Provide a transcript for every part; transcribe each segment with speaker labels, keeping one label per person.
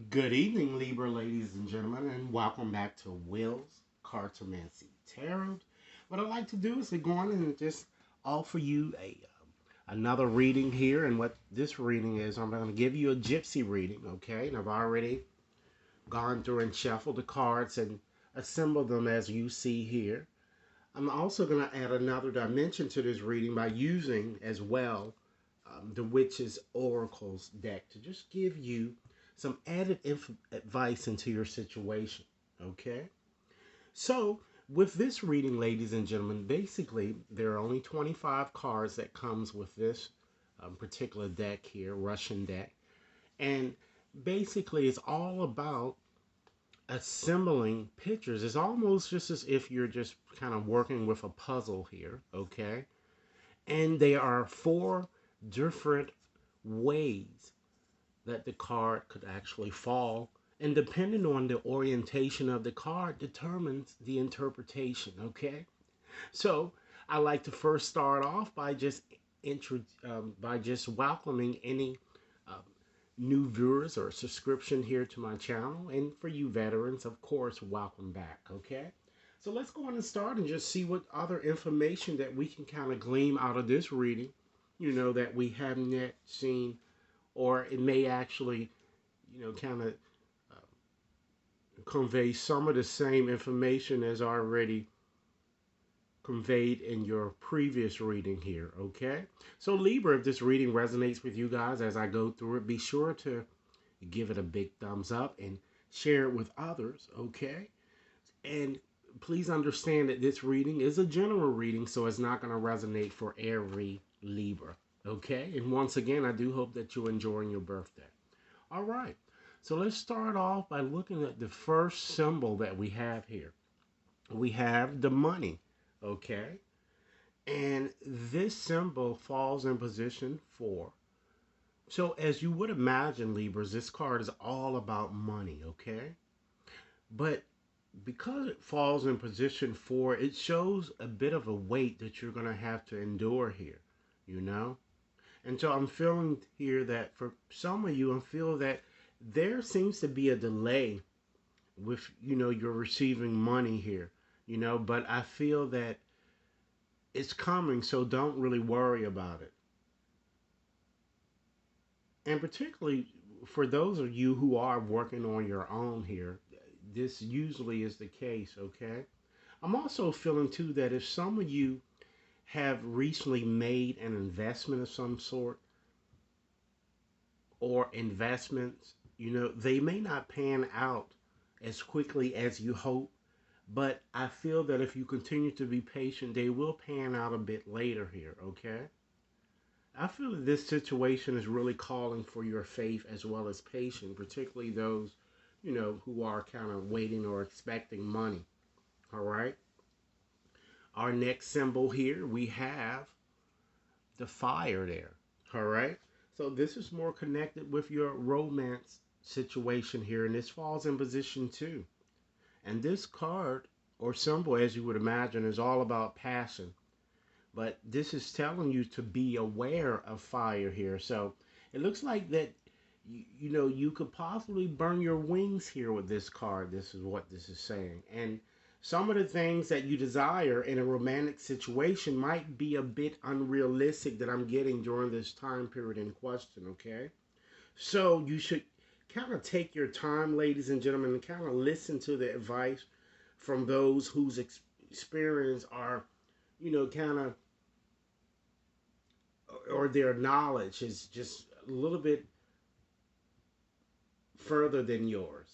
Speaker 1: Good evening, Libra, ladies and gentlemen, and welcome back to Will's Cartomancy Tarot. What I'd like to do is to go on and just offer you another reading here. And what this reading is, I'm going to give you a gypsy reading, okay? And I've already gone through and shuffled the cards and assembled them as you see here. I'm also going to add another dimension to this reading by using as well the Witch's Oracles deck to just give you some added advice into your situation. Okay? So, with this reading, ladies and gentlemen, basically there are only 25 cards that comes with this particular deck here, Russian deck. And basically it's all about assembling pictures. It's almost just as if you're just kind of working with a puzzle here, okay? And there are four different ways that the card could actually fall. And depending on the orientation of the card determines the interpretation, okay? So I like to first start off by just welcoming any uh, new viewers or subscription here to my channel. And for you veterans, of course, welcome back, okay? So let's go on and start and just see what other information that we can kind of glean out of this reading, that we haven't yet seen, or it may actually, kind of convey some of the same information as already conveyed in your previous reading here, okay? So Libra, if this reading resonates with you guys as I go through it, be sure to give it a big thumbs up and share it with others, okay? And please understand that this reading is a general reading, so it's not going to resonate for every Libra, okay? And once again, I do hope that you're enjoying your birthday. All right, so let's start off by looking at the first symbol that we have here. We have the money, okay? And this symbol falls in position 4. So as you would imagine, Libras, this card is all about money, okay? But because it falls in position 4, it shows a bit of a weight that you're going to have to endure here, you know? And so I'm feeling here that for some of you, I feel that there seems to be a delay with, you're receiving money here, but I feel that it's coming, so don't really worry about it. And particularly for those of you who are working on your own here, this usually is the case, okay? I'm also feeling too that if some of you have recently made an investment of some sort or investments, they may not pan out as quickly as you hope, but I feel that if you continue to be patient, they will pan out a bit later here, okay? I feel that this situation is really calling for your faith as well as patience, particularly those, who are kind of waiting or expecting money. All right. Our next symbol here, we have the fire there. All right. So this is more connected with your romance situation here, and this falls in position 2. And this card or symbol, as you would imagine, is all about passion. But this is telling you to be aware of fire here. So it looks like that you could possibly burn your wings here with this card. This is what this is saying. And some of the things that you desire in a romantic situation might be a bit unrealistic that I'm getting during this time period in question, okay? So you should kind of take your time, ladies and gentlemen, and kind of listen to the advice from those whose experience are, kind of, or their knowledge is just a little bit further than yours.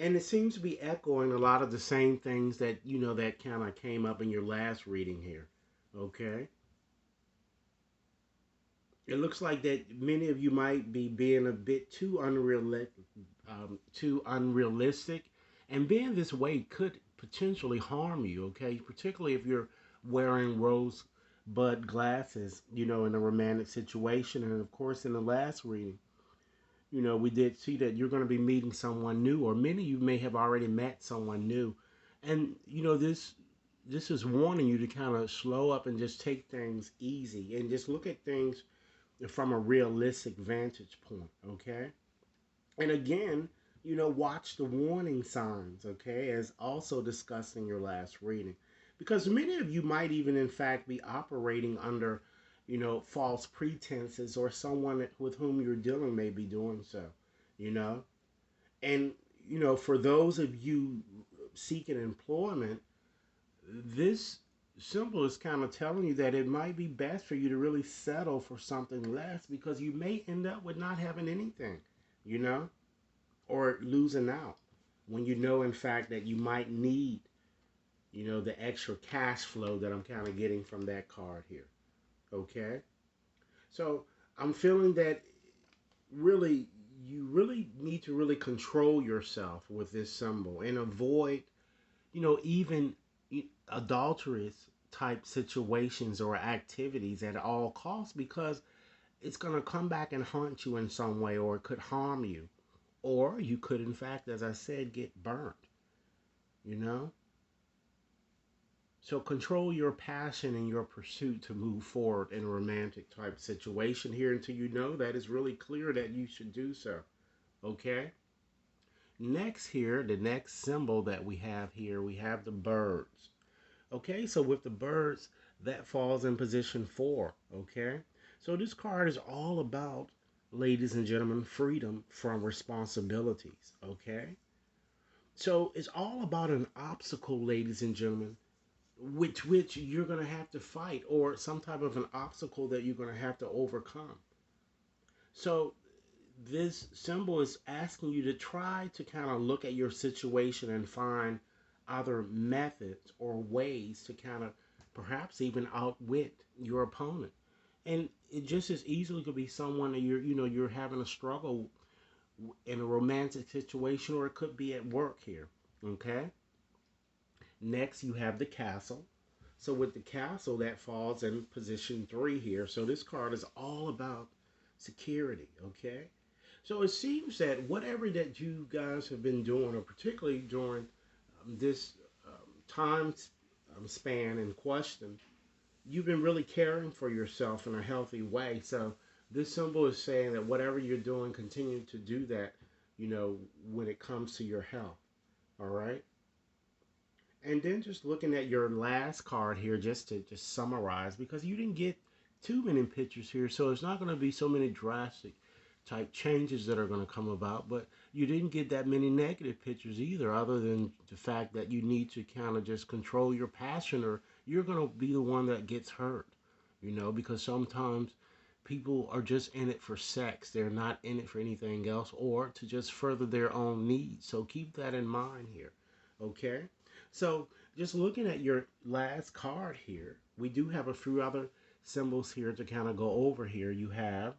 Speaker 1: And it seems to be echoing a lot of the same things that, that kind of came up in your last reading here. Okay? It looks like that many of you might be being a bit too unrealistic, and being this way could potentially harm you, okay? Particularly if you're wearing rosebud glasses, in a romantic situation. And of course, in the last reading, we did see that you're going to be meeting someone new, or many of you may have already met someone new. And, this is warning you to kind of slow up and just take things easy and just look at things from a realistic vantage point, okay? And again, watch the warning signs, okay, as also discussed in your last reading. Because many of you might even, in fact, be operating under, false pretenses, or someone with whom you're dealing may be doing so, you know. And, for those of you seeking employment, this symbol is kind of telling you that it might be best for you to really settle for something less because you may end up with not having anything, you know, or losing out when you know, in fact, that you might need, the extra cash flow that I'm kind of getting from that card here. Okay? So I'm feeling that really, you really need to really control yourself with this symbol and avoid, even adulterous type situations or activities at all costs because it's going to come back and haunt you in some way, or it could harm you, or you could, in fact, as I said, get burnt, you know? So control your passion and your pursuit to move forward in a romantic type situation here until you know that it's really clear that you should do so. Okay? Next here, the next symbol that we have here, we have the birds. Okay, so with the birds, that falls in position 4. Okay? So this card is all about, ladies and gentlemen, freedom from responsibilities. Okay? So it's all about an obstacle, ladies and gentlemen, which you're going to have to fight, or some type of an obstacle that you're going to have to overcome. So this symbol is asking you to try to kind of look at your situation and find other methods or ways to kind of perhaps even outwit your opponent. And it just as easily could be someone that you're having a struggle in a romantic situation, or it could be at work here. Okay. Next, you have the castle. So with the castle, that falls in position 3 here. So this card is all about security, okay? So it seems that whatever that you guys have been doing, or particularly during this time span in question, you've been really caring for yourself in a healthy way. So this symbol is saying that whatever you're doing, continue to do that, when it comes to your health, all right? And then just looking at your last card here, just to just summarize, because you didn't get too many pictures here, so it's not going to be so many drastic type changes that are going to come about. But you didn't get that many negative pictures either, other than the fact that you need to kind of just control your passion, or you're going to be the one that gets hurt, because sometimes people are just in it for sex. They're not in it for anything else, or to just further their own needs. So keep that in mind here. Okay? So just looking at your last card here, we do have a few other symbols here to kind of go over here. You have,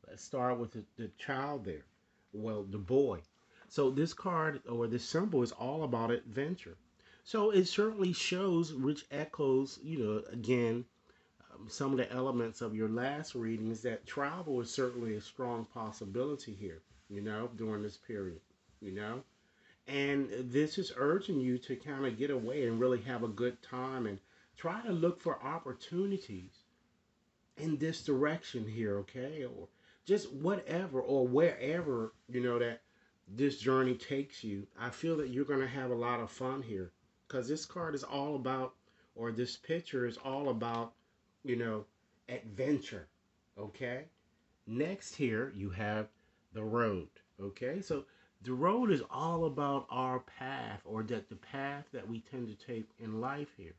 Speaker 1: let's start with the child there. Well, the boy. So this card or this symbol is all about adventure. So it certainly shows, which echoes, again, some of the elements of your last readings, that travel is certainly a strong possibility here, during this period, you know. And this is urging you to kind of get away and really have a good time and try to look for opportunities in this direction here, okay? Or just whatever or wherever, that this journey takes you. I feel that you're going to have a lot of fun here because this card is all about, or this picture is all about, you know, adventure, okay? Next here, you have the road, okay? So the road is all about our path, or that the path that we tend to take in life here.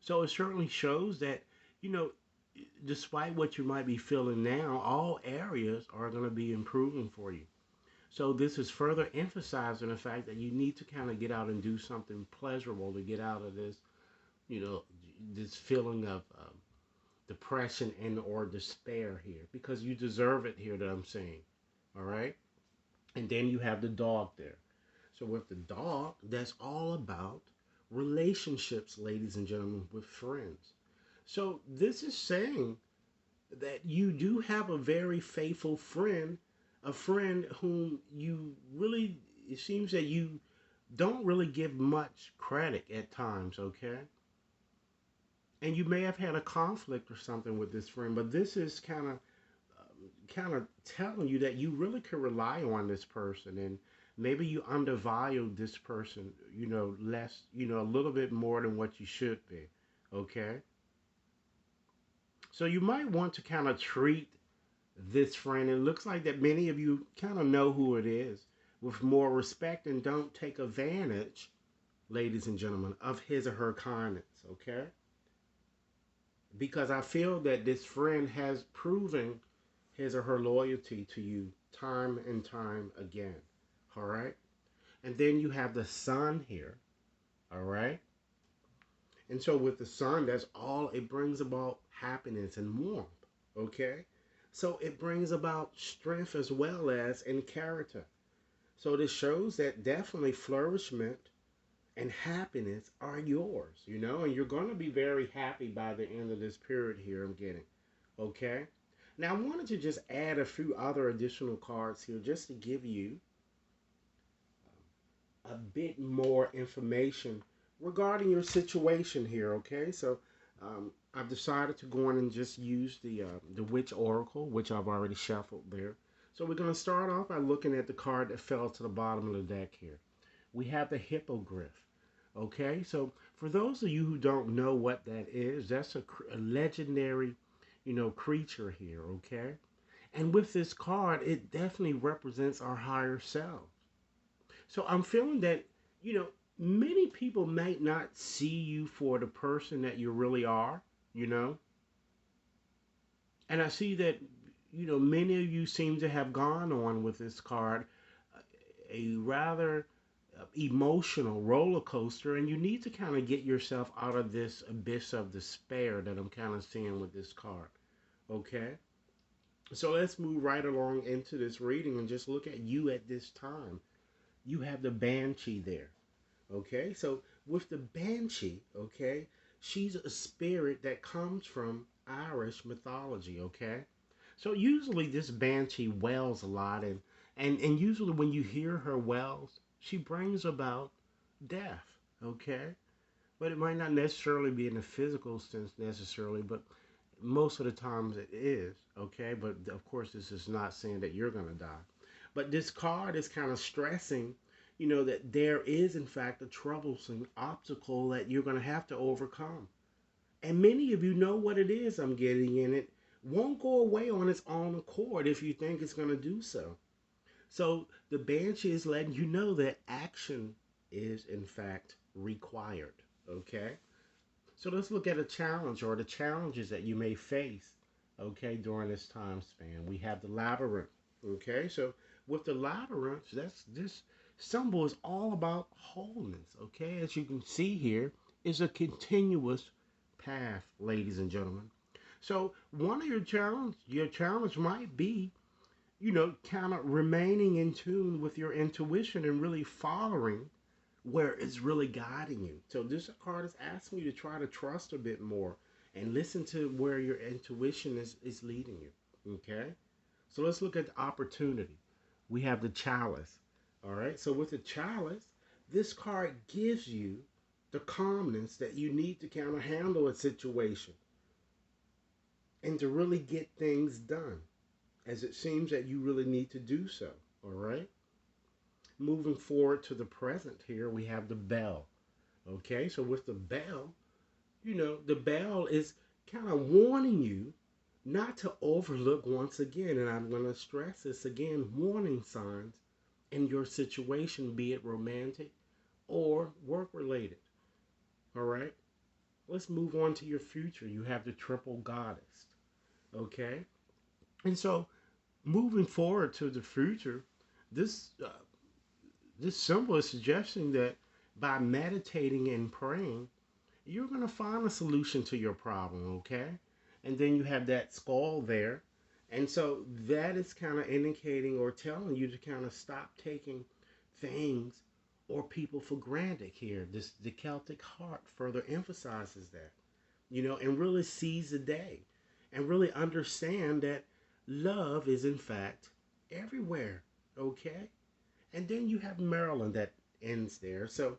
Speaker 1: So it certainly shows that, you know, despite what you might be feeling now, all areas are going to be improving for you. So this is further emphasizing the fact that you need to kind of get out and do something pleasurable to get out of this, you know, this feeling of depression and or despair here, because you deserve it here, that I'm saying. All right. And then you have the dog there. So with the dog, that's all about relationships, ladies and gentlemen, with friends. So this is saying that you do have a very faithful friend, a friend whom you really, it seems that you don't really give much credit at times, okay? And you may have had a conflict or something with this friend, but this is kind of kind of telling you that you really could rely on this person, and maybe you undervalue this person, less, a little bit more than what you should be. Okay? So you might want to kind of treat this friend, it looks like that many of you kind of know who it is, with more respect, and don't take advantage, ladies and gentlemen, of his or her kindness. Okay? Because I feel that this friend has proven his or her loyalty to you time and time again. All right. And then you have the sun here. All right. And so with the sun, that's all it brings about happiness and warmth. Okay. So it brings about strength as well as in character. So this shows that definitely flourishment and happiness are yours, and you're going to be very happy by the end of this period here, I'm getting. Okay. Now I wanted to just add a few other additional cards here just to give you a bit more information regarding your situation here. Okay, so I've decided to go in and just use the Witch Oracle, which I've already shuffled there. So we're going to start off by looking at the card that fell to the bottom of the deck here. We have the Hippogriff. Okay, so for those of you who don't know what that is, that's a legendary, creature here. Okay, and with this card, it definitely represents our higher self. So I'm feeling that, you know, many people might not see you for the person that you really are, you know. And I see that, many of you seem to have gone on with this card a rather emotional roller coaster, and you need to kind of get yourself out of this abyss of despair that I'm kind of seeing with this card. Okay? So let's move right along into this reading and just look at you at this time. You have the Banshee there. Okay, so with the Banshee, okay, she's a spirit that comes from Irish mythology. Okay, so usually this Banshee wails a lot, and usually when you hear her wails, she brings about death. Okay, but it might not necessarily be in a physical sense necessarily, but most of the times it is. Okay, but of course this is not saying that you're gonna die. But this card is kind of stressing, that there is in fact a troublesome obstacle that you're going to have to overcome. And many of you know what it is I'm getting in it. Won't go away on its own accord if you think it's going to do so. So the Banshee is letting you know that action is in fact required. Okay? So let's look at a challenge or the challenges that you may face, okay, during this time span. We have the labyrinth. Okay, so with the labyrinth, that's this symbol is all about wholeness. Okay, as you can see here, is a continuous path, ladies and gentlemen. So one of your challenge might be, kind of remaining in tune with your intuition and really following where it's really guiding you. So this card is asking you to try to trust a bit more and listen to where your intuition is leading you. Okay? So let's look at the opportunity. We have the chalice. All right? So with the chalice, this card gives you the calmness that you need to kind of handle a situation and to really get things done, as it seems that you really need to do so. All right? Moving forward to the present here, we have the bell. Okay, so with the bell, the bell is kind of warning you not to overlook once again, and I'm going to stress this again, warning signs in your situation, be it romantic or work related. All right, let's move on to your future. You have the triple goddess. Okay, and so moving forward to the future, this this symbol is suggesting that by meditating and praying, you're going to find a solution to your problem, okay? And then you have that skull there. And so that is kind of indicating or telling you to kind of stop taking things or people for granted here. The Celtic heart further emphasizes that, and really seize the day and really understand that love is in fact everywhere, okay? And then you have Maryland that ends there. So,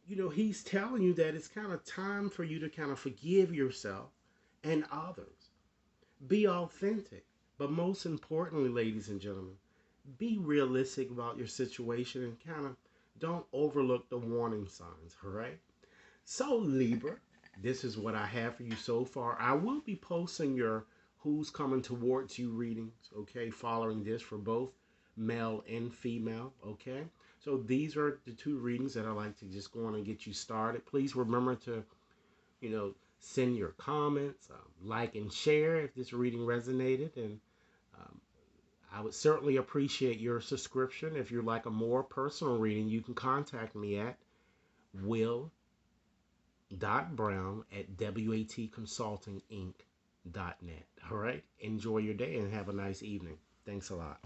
Speaker 1: he's telling you that it's kind of time for you to kind of forgive yourself and others. Be authentic. But most importantly, ladies and gentlemen, be realistic about your situation and kind of don't overlook the warning signs, all right? So, Libra, this is what I have for you so far. I will be posting your Who's Coming Towards You readings, okay, following this for both male and female, okay? So, these are the two readings that I like to just go on and get you started. Please remember to, send your comments, like and share if this reading resonated. And um, I would certainly appreciate your subscription. If you'd like a more personal reading, you can contact me at will.brown at watconsultinginc.net. All right. Enjoy your day and have a nice evening. Thanks a lot.